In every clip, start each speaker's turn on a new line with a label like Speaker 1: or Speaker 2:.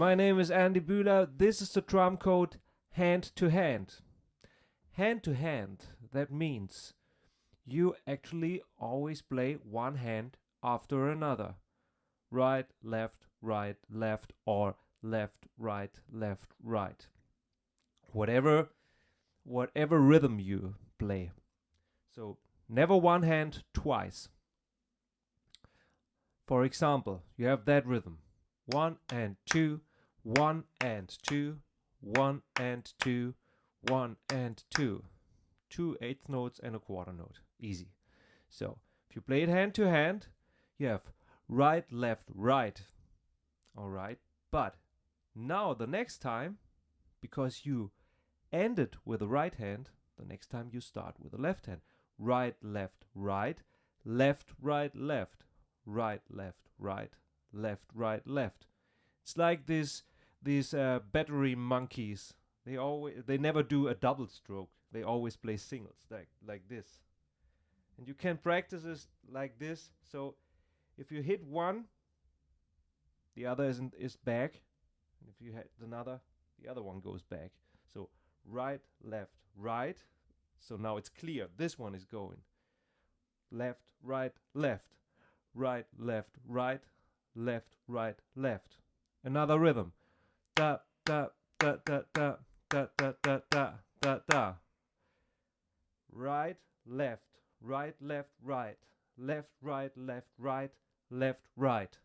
Speaker 1: my name is Andi Bühler. This is the DrumCode hand to hand. Hand to hand, that means you actually always play one hand after another. Right, left, or left, right. Whatever rhythm you play. So never one hand twice. For example, you have that rhythm. 1 and 2, 1 and 2, 1 and 2, 1 and 2. 2 eighth notes and a quarter note. Easy. So if you play it hand to hand, you have right, left, right. Alright. But now the next time, because you ended with the right hand, the next time you start with the left hand. Right, left, right, left, right, left, right, left, left. It's like these battery monkeys. They never do a double stroke. They always play singles like this. And you can practice this like this. So if you hit one, the other is back. And if you hit another, the other one goes back. So right, left, right. So now it's clear. This one is going. Left, right, left. Right, left, right. Left, right, left. Another rhythm. Da, da, da, da, da, da, da, da, da, da, da. Right, left, right, left, right. Left, right, left, right. Left, right.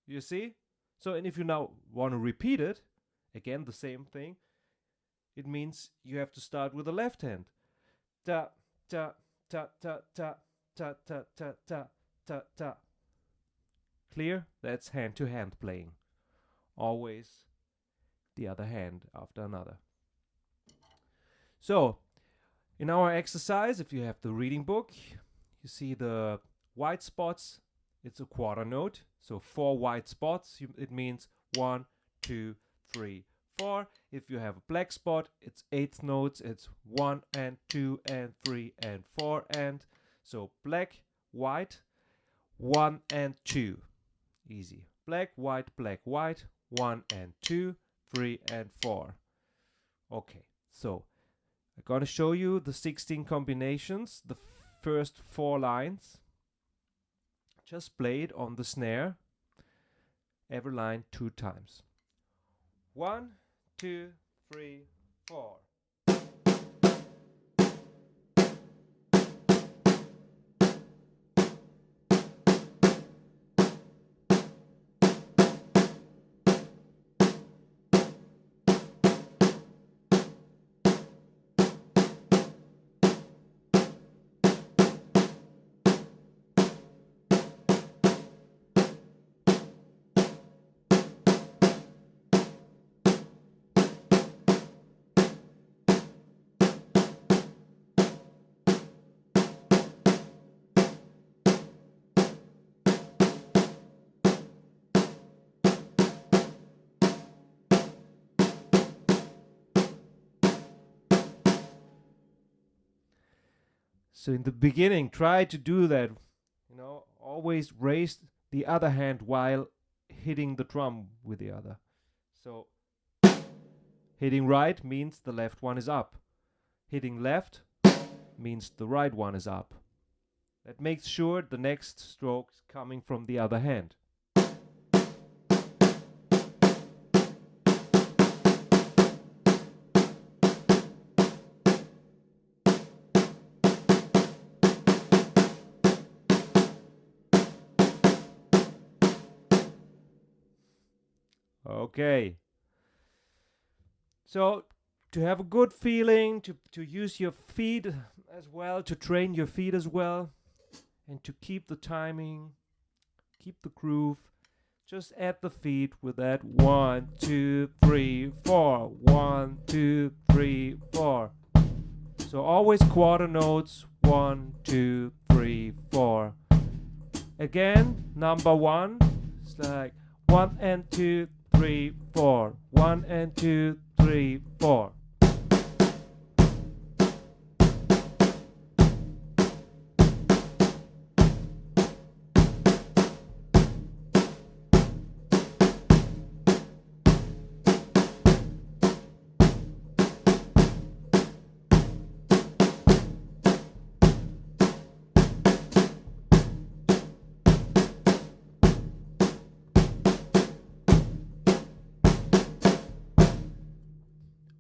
Speaker 1: You see? So, and if you now want to repeat it, again, the same thing, it means you have to start with the left hand. Da, da, da, da, da, da, da, da, da, da, da. Clear? That's hand-to-hand playing. Always the other hand after another. So, in our exercise, if you have the reading book, you see the white spots. It's a quarter note. So 4 white spots, it means 1, 2, 3, 4. If you have a black spot, it's 8 notes. It's 1 and 2 and 3 and 4 and so black, white, 1 and 2. Easy. Black, white, 1 and 2, 3 and 4. Okay, so I'm gonna show you the 16 combinations, the first 4 lines. Just play it on the snare, every line 2 times. 1, 2, 3, 4. So in the beginning, try to do that. Always raise the other hand while hitting the drum with the other. So hitting right means the left one is up. Hitting left means the right one is up. That makes sure the next stroke is coming from the other hand. Okay. So to have a good feeling, to use your feet as well, to train your feet as well, and to keep the timing, keep the groove, just add the feet with that 1, 2, 3, 4. 1, 2, 3, 4. So always quarter notes. 1, 2, 3, 4. Again, number 1. It's like 1 and 2, 3, 4. 1 and 2, 3, 4.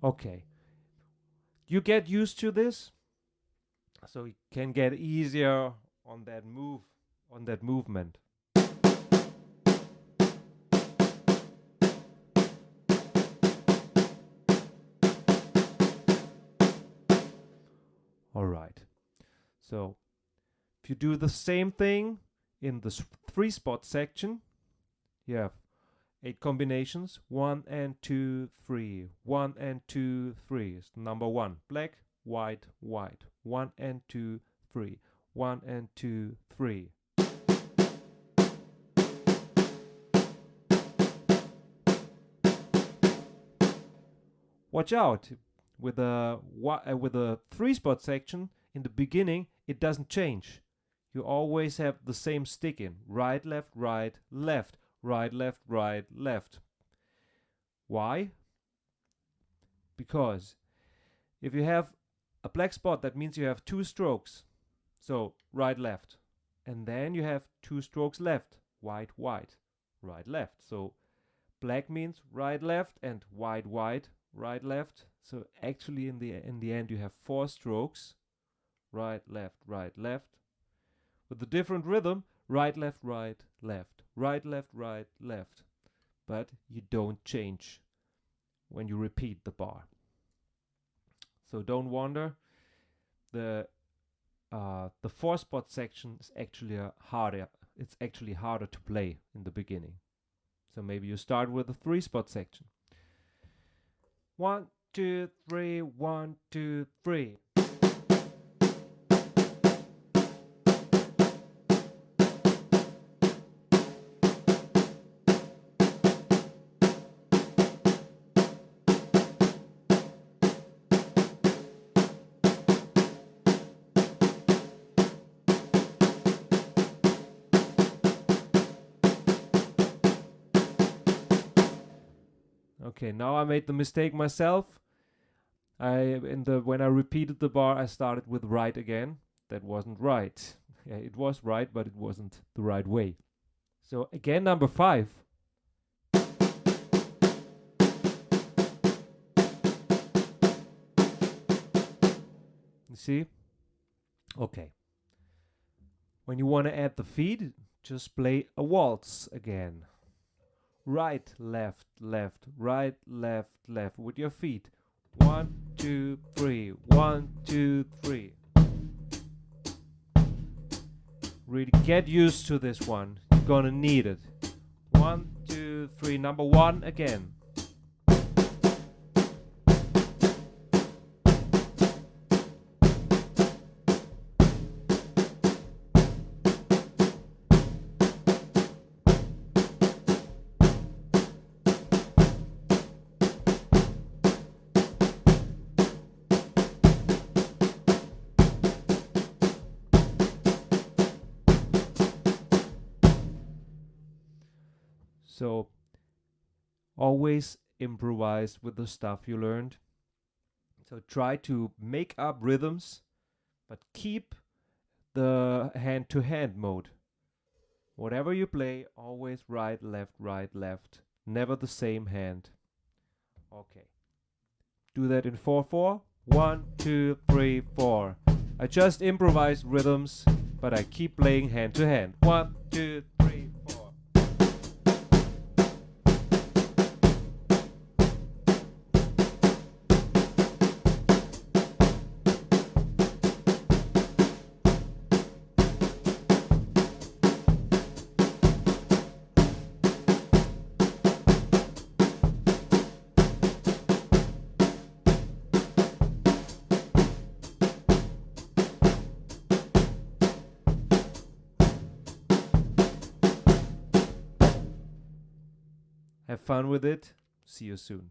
Speaker 1: Okay. You get used to this, so it can get easier on that movement. All right. So if you do the same thing in the 3-spot section, you have 8 combinations. 1 and 2, 3. 1 and 2, 3. So number 1, black, white, white. 1 and 2, 3. 1 and 2, 3. Watch out with a 3-spot section. In the beginning, it doesn't change. You always have the same stick in: right, left, right, left, right, left, right, left. Why? Because if you have a black spot, that means you have 2 strokes. So right, left. And then you have 2 strokes left: white, white, right, left. So black means right, left, and white, white, right, left. So actually in the end you have 4 strokes: right, left, right, left. With a different rhythm: right, left, right, left, right, left, right, left. But you don't change when you repeat the bar. So don't wonder. The 4-spot section is actually harder. It's actually harder to play in the beginning. So maybe you start with the 3-spot section. 1, 2, 3, 1, 2, 3. Okay, now I made the mistake myself. When I repeated the bar, I started with right again. That wasn't right. Yeah, it was right, but it wasn't the right way. So again, number 5. You see? Okay. When you want to add the feet, just play a waltz again. Right, left, left, right, left, left with your feet. 1, 2, 3. 1, 2, 3. Really get used to this one. You're gonna need it. 1, 2, 3. Number 1 again. So always improvise with the stuff you learned. So try to make up rhythms, but keep the hand-to-hand mode. Whatever you play, always right, left, never the same hand. Okay. Do that in 4/4. 1, 2, 3, 4. I just improvise rhythms, but I keep playing hand-to-hand. 1, 2, 3, 4. Have fun with it. See you soon.